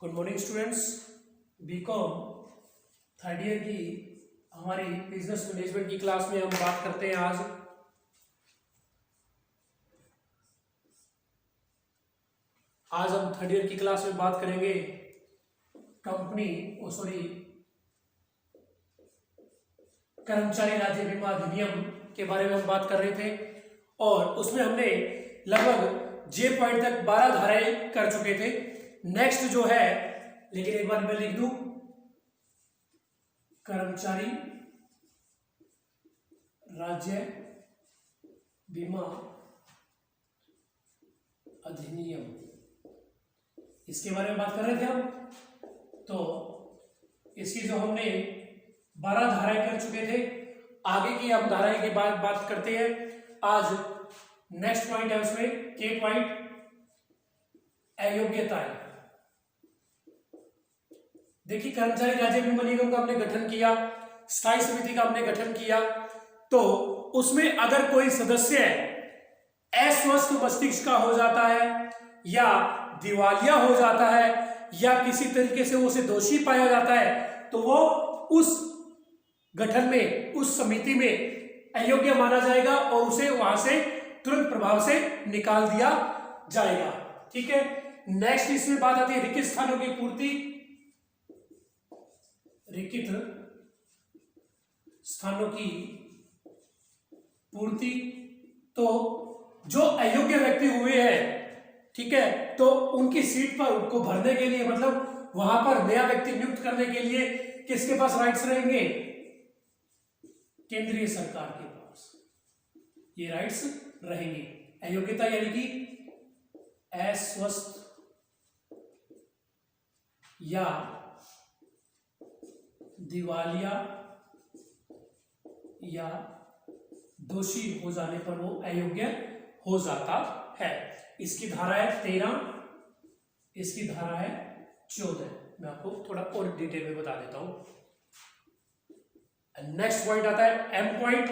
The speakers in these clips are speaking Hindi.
Good morning students. BCom third year की हमारी बिजनेस मैनेजमेंट की क्लास में हम बात करते हैं आज हम थर्ड ईयर की क्लास में बात करेंगे कर्मचारी राज्य बीमा अधिनियम के बारे में हम बात कर रहे थे और उसमें हमने लगभग जे पॉइंट तक 12 धाराएं कर चुके थे। नेक्स्ट जो है, लेकिन एक बार मैं लिख दूं, कर्मचारी राज्य बीमा अधिनियम, इसके बारे में बात कर रहे थे हम। तो इसकी जो हमने 12 धाराएं कर चुके थे, आगे की हम धाराएं के बाद बात करते हैं। आज नेक्स्ट पॉइंट है उसमें के पॉइंट, अयोग्यताएं। देखिए, कर्मचारी राज्य बीमा निगम का हमने गठन किया, स्थायी समिति का हमने गठन किया, तो उसमें अगर कोई सदस्य अस्वस्थ मस्तिष्क का हो जाता है या दिवालिया हो जाता है या किसी तरीके से उसे दोषी पाया जाता है तो वो उस गठन में, उस समिति में अयोग्य माना जाएगा और उसे वहां से तुरंत प्रभाव से निकाल दिया जाएगा। ठीक है। नेक्स्ट इसमें बात आती है रिक्त स्थानों की पूर्ति। रिक्त स्थानों की पूर्ति, तो जो अयोग्य व्यक्ति हुए हैं, ठीक है, तो उनकी सीट पर उनको भरने के लिए, मतलब वहां पर नया व्यक्ति नियुक्त करने के लिए किसके पास राइट्स रहेंगे? केंद्रीय सरकार के पास ये राइट्स रहेंगे। अयोग्यता यानी कि अस्वस्थ या दिवालिया या दोषी हो जाने पर वो अयोग्य हो जाता है। इसकी धारा है 13, इसकी धारा है 14। मैं आपको थोड़ा और डिटेल में बता देता हूं। नेक्स्ट पॉइंट आता है एम पॉइंट,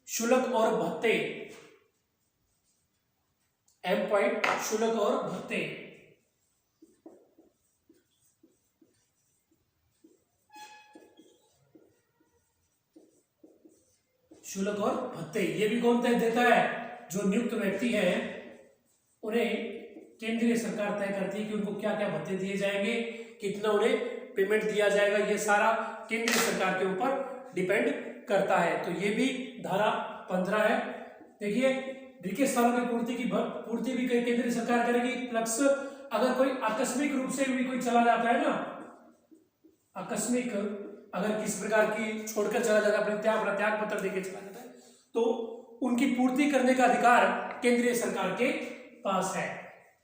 शुल्क और भत्ते। एम पॉइंट, शुल्क और भत्ते। शुल्क और भत्ते ये भी कौन तय देता है? जो नियुक्त व्यक्ति है उन्हें केंद्रीय सरकार तय करती है कि उनको क्या क्या भत्ते दिए जाएंगे, कितना उन्हें पेमेंट दिया जाएगा। ये सारा केंद्रीय सरकार के ऊपर डिपेंड करता है। तो ये भी धारा 15 है। देखिए, रिक्त स्थानों की पूर्ति भी केंद्रीय सरकार करेगी, प्लस अगर कोई आकस्मिक रूप से भी कोई चला जाता है ना, आकस्मिक अगर किस प्रकार की छोड़कर चला जाता है, अपना त्याग पत्र देकर चला जाता है, तो उनकी पूर्ति करने का अधिकार केंद्रीय सरकार के पास है।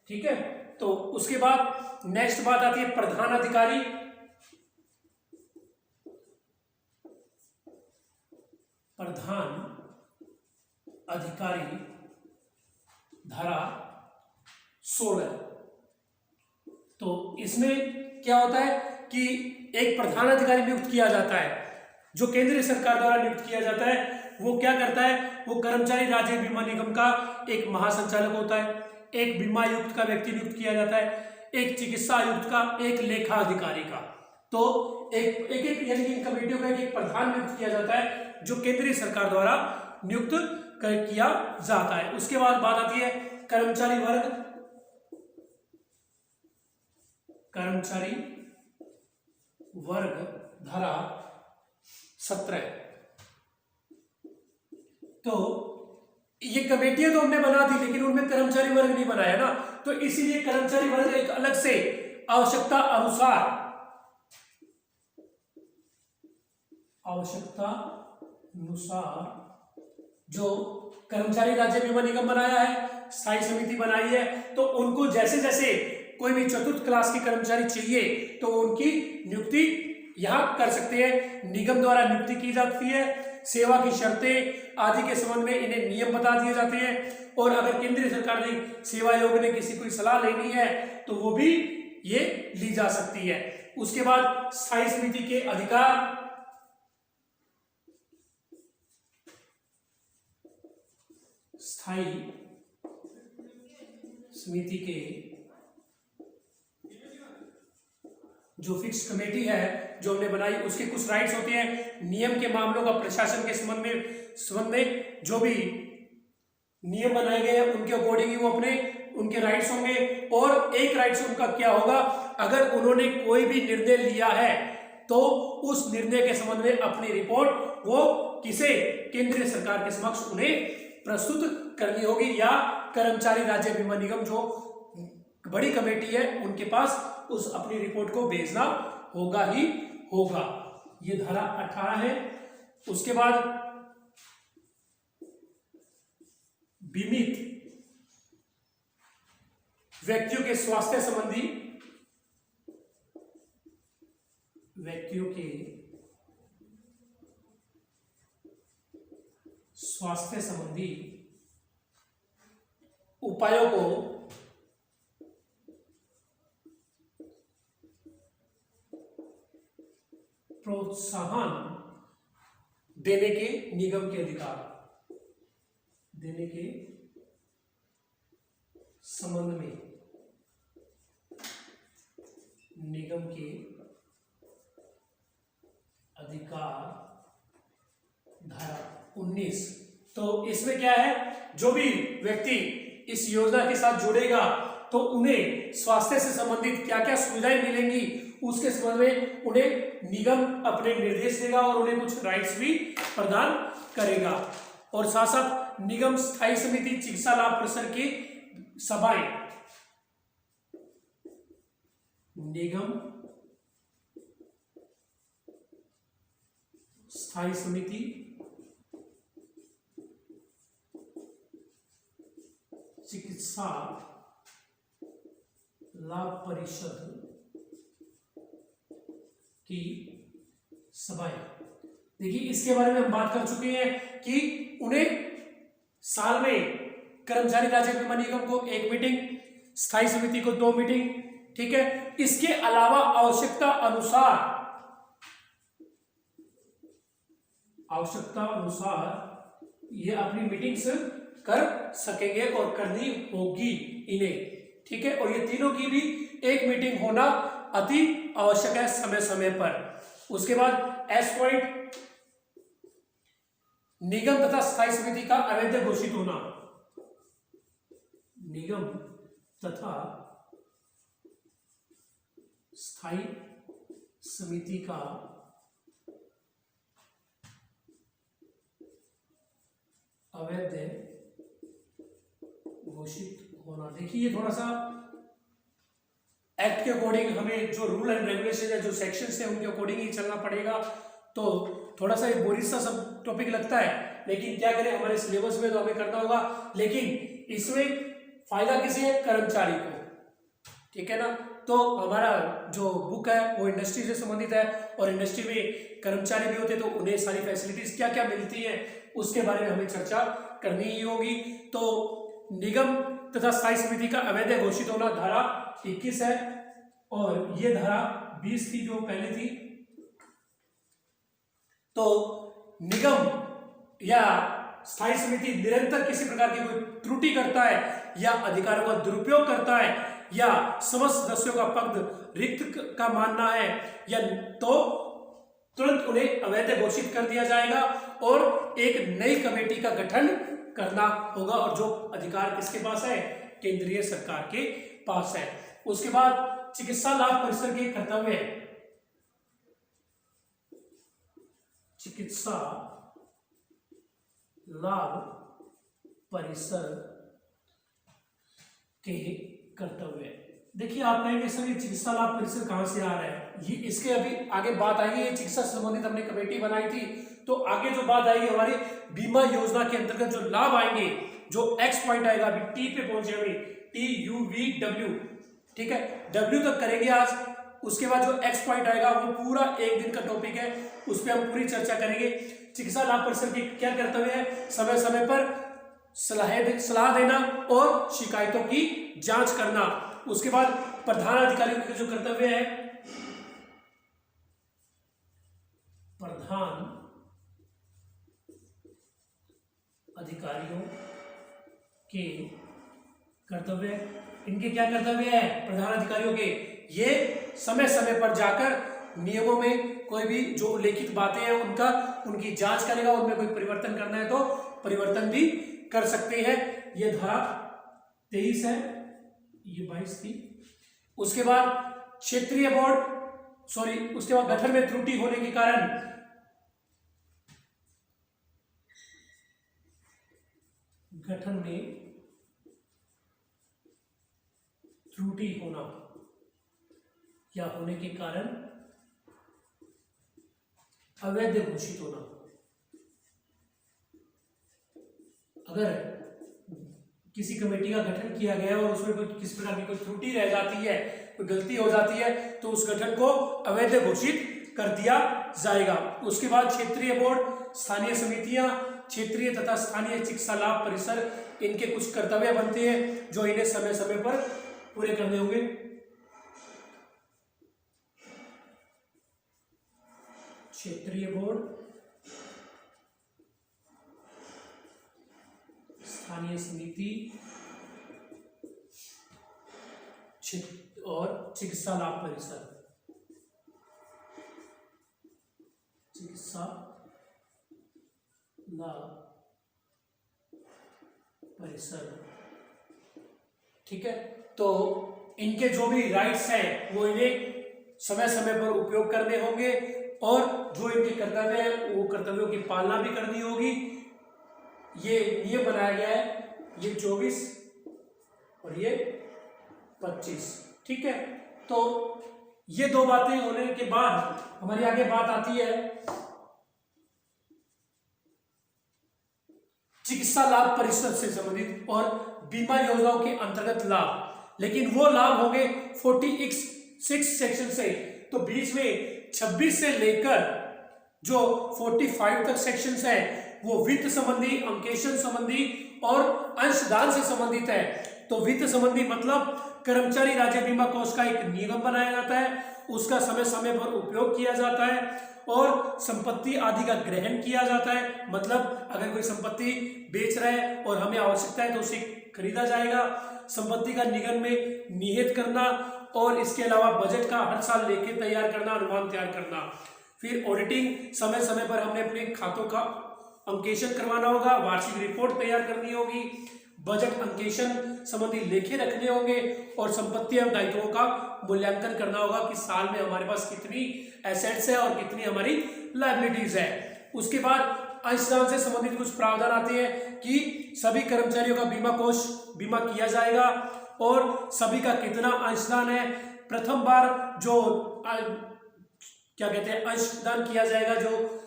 ठीक है। तो उसके बाद नेक्स्ट बात आती है प्रधान अधिकारी। प्रधान अधिकारी धारा 16। तो इसमें क्या होता है कि एक प्रधान अधिकारी नियुक्त किया जाता है, जो केंद्रीय सरकार द्वारा नियुक्त किया जाता है। वो क्या करता है? वो कर्मचारी राज्य बीमा निगम का एक महासंचालक होता है, एक बीमा आयुक्त का व्यक्ति नियुक्त किया जाता है, एक चिकित्सा आयुक्त का, एक लेखा अधिकारी का। तो एक यानी कि इन कमेटियों का एक प्रधान नियुक्त किया जाता है जो केंद्रीय सरकार द्वारा नियुक्त किया जाता है। उसके बाद बात आती है कर्मचारी वर्ग। कर्मचारी वर्ग धारा 17। तो ये कमेटियां तो हमने बना दी, लेकिन उनमें कर्मचारी वर्ग नहीं बनाया ना, तो इसीलिए कर्मचारी वर्ग एक अलग से आवश्यकता अनुसार जो कर्मचारी राज्य बीमा निगम बनाया है, स्थायी समिति बनाई है, तो उनको जैसे जैसे कोई भी चतुर्थ क्लास के कर्मचारी चाहिए तो उनकी नियुक्ति यहां कर सकते हैं। निगम द्वारा नियुक्ति की जाती है, सेवा की शर्तें आदि के संबंध में इन्हें नियम बता दिए जाते हैं, और अगर केंद्रीय सरकार ने, सेवा आयोग ने किसी को सलाह लेनी है तो वो भी ये ली जा सकती है। उसके बाद स्थायी समिति के अधिकार। स्थायी समिति के जो फिक्स कमेटी है जो हमने बनाई, उसके कुछ राइट्स होते हैं। नियम के मामलों का प्रशासन के संबंध में जो भी नियम बनाए गए हैं उनके अकॉर्डिंग ही वो उनके राइट्स होंगे। और एक राइट्स उनका क्या होगा, अगर उन्होंने कोई भी निर्णय लिया है तो उस निर्णय के संबंध में अपनी रिपोर्ट वो किसे, केंद्रीय सरकार के समक्ष उन्हें प्रस्तुत करनी होगी, या कर्मचारी राज्य बीमा निगम जो बड़ी कमेटी है उनके पास उस अपनी रिपोर्ट को भेजना होगा ही होगा। ये धारा 18 है। उसके बाद बीमित व्यक्तियों के स्वास्थ्य संबंधी उपायों को प्रोत्साहन देने के निगम के अधिकार देने के संबंध में निगम के अधिकार धारा 19। तो इसमें क्या है, जो भी व्यक्ति इस योजना के साथ जुड़ेगा तो उन्हें स्वास्थ्य से संबंधित क्या क्या सुविधाएं मिलेंगी उसके संबंध में उन्हें निगम अपने निर्देश देगा और उन्हें कुछ राइट्स भी प्रदान करेगा। और साथ साथ निगम स्थायी समिति चिकित्सा लाभ परिसर की सभाएं, निगम स्थायी समिति चिकित्सा लाभ परिषद की सभाएं। देखिए इसके बारे में हम बात कर चुके हैं कि उन्हें साल में कर्मचारी राज्य बीमा निगम को 1 मीटिंग, स्थायी समिति को 2 मीटिंग, ठीक है। इसके अलावा आवश्यकता अनुसार ये अपनी मीटिंग्स कर सकेंगे और करनी होगी इन्हें, ठीक है। और ये तीनों की भी 1 मीटिंग होना अति आवश्यक है समय समय पर। उसके बाद एस पॉइंट, निगम तथा स्थायी समिति का अवैध घोषित होना, निगम तथा स्थायी समिति का अवैध घोषित होना। देखिए ये थोड़ा सा एक्ट के अकॉर्डिंग हमें जो रूल एंड रेगुलेशन है, जो सेक्शंस है उनके अकॉर्डिंग ही चलना पड़ेगा। तो थोड़ा सा बोरिंग सा सब टॉपिक लगता है, लेकिन क्या करें, हमारे सिलेबस में तो हमें करना होगा। लेकिन इसमें फायदा किसे है, कर्मचारी को, ठीक है ना। तो हमारा जो बुक है वो इंडस्ट्री से संबंधित है और इंडस्ट्री में कर्मचारी भी होते हैं, तो उन्हें सारी फैसिलिटीज क्या क्या मिलती है उसके बारे में हमें चर्चा करनी ही होगी। तो निगम तथा स्थायी समिति का अवैध घोषित होना धारा 21 है, और ये धारा 20 थी जो पहले थी। तो निगम या स्थायी समिति निरंतर किसी प्रकार की कोई त्रुटि करता है या अधिकारों का दुरुपयोग करता है या समस्त सदस्यों का पद रिक्त का मानना है या तो तुरंत उन्हें अवैध घोषित कर दिया जाएगा और एक नई कमेटी का गठन करना होगा। और जो अधिकार किसके पास है, केंद्रीय सरकार के पास है। उसके बाद चिकित्सा लाभ परिसर के कर्तव्य, चिकित्सा लाभ परिसर के कर्तव्य। देखिए आप कहेंगे सर ये चिकित्सा लाभ परिसर कहां से आ रहा है, ये इसके अभी आगे बात आएगी। ये चिकित्सा से संबंधित हमने कमेटी बनाई थी, तो आगे जो बात आएगी हमारी बीमा योजना के अंतर्गत जो लाभ आएंगे, जो एक्स पॉइंट आएगा, अभी टी पे पहुंचे, अभी TUVW, ठीक है, W तक करेंगे आज। उसके बाद जो एक्स पॉइंट आएगा वो पूरा 1 दिन का टॉपिक है, उस पर हम पूरी चर्चा करेंगे। चिकित्सा लाभ परिसर की क्या कर्तव्य है, समय समय पर सलाह देना और शिकायतों की जांच करना। उसके बाद प्रधान अधिकारियों के जो कर्तव्य है, प्रधान अधिकारियों के कर्तव्य, इनके क्या कर्तव्य है प्रधान अधिकारियों के, ये समय समय पर जाकर नियमों में कोई भी जो उल्लेखित बातें हैं उनकी जांच करेगा, उनमें कोई परिवर्तन करना है तो परिवर्तन भी कर सकते हैं। ये धारा 23 है, ये 22 थी। उसके बाद क्षेत्रीय बोर्ड उसके बाद गठन में त्रुटि होने के कारण गठन में त्रुटि होना या होने के कारण अवैध घोषित होना। अगर किसी कमेटी का गठन किया गया और उसमें कोई किसी प्रकार की कोई त्रुटि रह जाती है, कोई गलती हो जाती है, तो उस गठन को अवैध घोषित कर दिया जाएगा। उसके बाद क्षेत्रीय बोर्ड, स्थानीय समितियां, क्षेत्रीय तथा स्थानीय चिकित्सा लाभ परिसर, इनके कुछ कर्तव्य बनते हैं जो इन्हें समय समय पर पूरे करने होंगे। क्षेत्रीय बोर्ड, स्थानीय समिति और चिकित्सा लाभ परिसर, चिकित्सा लाभ परिसर, ठीक है। तो इनके जो भी राइट्स हैं वो इन्हें समय समय पर उपयोग करने होंगे और जो इनके कर्तव्य हैं वो कर्तव्यों की पालना भी करनी होगी। ये बनाया गया है, ये 24 और ये 25, ठीक है। तो ये दो बातें होने के बाद हमारी आगे बात आती है चिकित्सा लाभ परिषद से संबंधित और बीमा योजनाओं के अंतर्गत लाभ। लेकिन वो लाभ होंगे 46 सेक्शन से, तो बीच में 26 से लेकर जो 45 तक सेक्शंस है वो वित्त संबंधी, अंकेशन संबंधी और अंशदान से संबंधित है। तो वित्त संबंधी मतलब कर्मचारी राज्य बीमा कोष का एक निगम बनाया जाता है, उसका समय समय पर उपयोग किया जाता है और संपत्ति आदि का ग्रहण किया जाता है। मतलब अगर कोई संपत्ति बेच रहा है और हमें आवश्यकता है तो उसे खरीदा जाएगा। संपत्ति का निगम में निहित करना और इसके अलावा बजट का हर साल लेखे तैयार करना, अनुमान तैयार करना। फिर ऑडिटिंग, समय समय पर हमने अपने खातों का अंकेशन करवाना होगा, वार्षिक रिपोर्ट तैयार करनी होगी, बजट अंकेशन संबंधी लेखे रखने होंगे और संपत्ति एवं दायित्वों का मूल्यांकन करना होगा कि साल में हमारे पास कितनी एसेट्स है और कितनी हमारी लायबिलिटीज है। उसके बाद अंशदान से संबंधित कुछ प्रावधान आते हैं कि सभी कर्मचारियों का बीमा किया जाएगा और सभी का कितना अंशदान है। प्रथम बार जो क्या कहते हैं अंशदान किया जाएगा, जो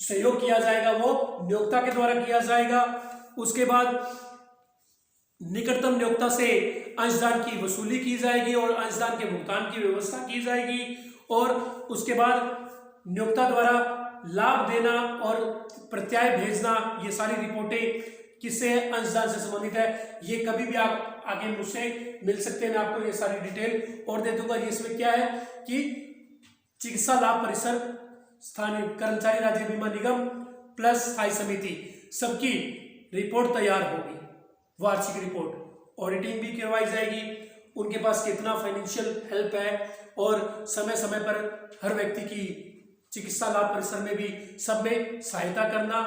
सहयोग किया जाएगा वो नियोक्ता के द्वारा किया जाएगा। उसके बाद निकटतम नियोक्ता से अंशदान की वसूली की जाएगी और अंशदान के भुगतान की व्यवस्था की जाएगी। और उसके बाद नियोक्ता द्वारा लाभ देना और प्रत्याय भेजना, ये सारी रिपोर्टें किससे अंशदान से संबंधित है। ये कभी भी आप आगे मुझसे मिल सकते हैं, मैं आपको ये सारी डिटेल और दे दूंगा। इसमें क्या है कि चिकित्सा लाभ परिसर, स्थानीय कर्मचारी राज्य बीमा निगम प्लस स्थायी समिति, सबकी रिपोर्ट तैयार होगी, वार्षिक रिपोर्ट, ऑडिटिंग भी करवाई जाएगी, उनके पास कितना फाइनेंशियल हेल्प है और समय समय पर हर व्यक्ति की चिकित्सा लाभ परिसर में भी सब में सहायता करना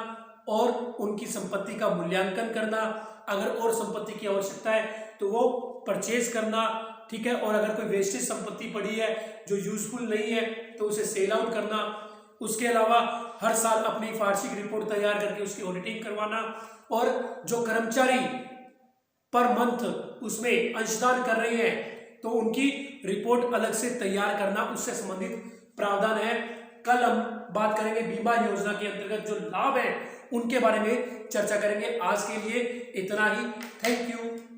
और उनकी संपत्ति का मूल्यांकन करना। अगर और संपत्ति की आवश्यकता है तो वो परचेज करना, ठीक है। और अगर कोई वेस्टेज संपत्ति पड़ी है जो यूजफुल नहीं है तो उसे सेल आउट करना। उसके अलावा हर साल अपनी वार्षिक रिपोर्ट तैयार करके उसकी ऑडिटिंग करवाना और जो कर्मचारी पर मंथ उसमें अंशदान कर रहे हैं तो उनकी रिपोर्ट अलग से तैयार करना, उससे संबंधित प्रावधान है। कल हम बात करेंगे बीमा योजना के अंतर्गत जो लाभ है उनके बारे में चर्चा करेंगे। आज के लिए इतना ही। Thank you.